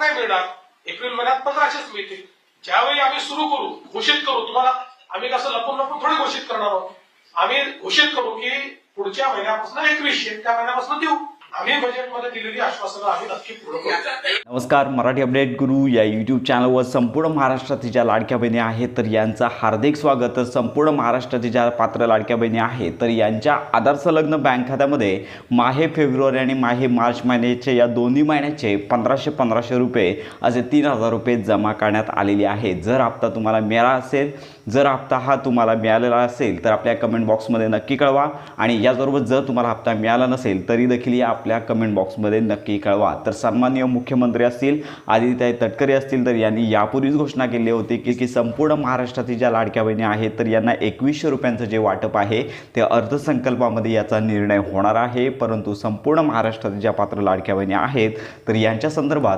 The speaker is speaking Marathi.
नाही मिळणार, एप्रिल महिन्यात 1500च मिळतील. ज्यावेळी आम्ही सुरू करू, घोषित करू, तुम्हाला आम्ही कसं लपून लपून थोडी घोषित करणार आहोत. आम्ही घोषित करू की पुढच्या महिन्यापासून 2100, त्या महिन्यापासून देऊ. आम्ही बजेटमध्ये दिलेली आश्वासनं आम्ही नक्की पूर्ण करू. नमस्कार, मराठी अपडेट गुरु या यूट्यूब चॅनलवर संपूर्ण महाराष्ट्रातील ज्या लाडक्या बहिणी आहेत तर यांचं हार्दिक स्वागत. तर संपूर्ण महाराष्ट्रातील ज्या पात्र लाडक्या बहिणी आहेत तर यांच्या आधार संलग्न बँक खात्यामध्ये माहे फेब्रुवारी आणि माहे मार्च महिन्याचे या दोन्ही महिन्याचे 1500 रुपये असे 3000 रुपये जमा करण्यात आलेले आहेत. जर हप्ता तुम्हाला मिळाला असेल, जर हप्ता हा तुम्हाला मिळालेला असेल तर आपल्या कमेंट बॉक्समध्ये नक्की कळवा. आणि याचबरोबर जर तुम्हाला हप्ता मिळाला नसेल तरी देखील आपल्या कमेंट बॉक्समध्ये नक्की कळवा. तर सन्माननीय मुख्यमंत्री असतील, आदित्यताई तटकरे असतील तर यांनी यापूर्वीच घोषणा केली होती की संपूर्ण महाराष्ट्रातील ज्या लाडक्या बहिणी आहेत तर यांना 2100 रुपयांचं जे वाटप आहे ते अर्थसंकल्पामध्ये याचा निर्णय होणार आहे. परंतु संपूर्ण महाराष्ट्रातील ज्या पात्र लाडक्या बहिणी आहेत तर यांच्या संदर्भात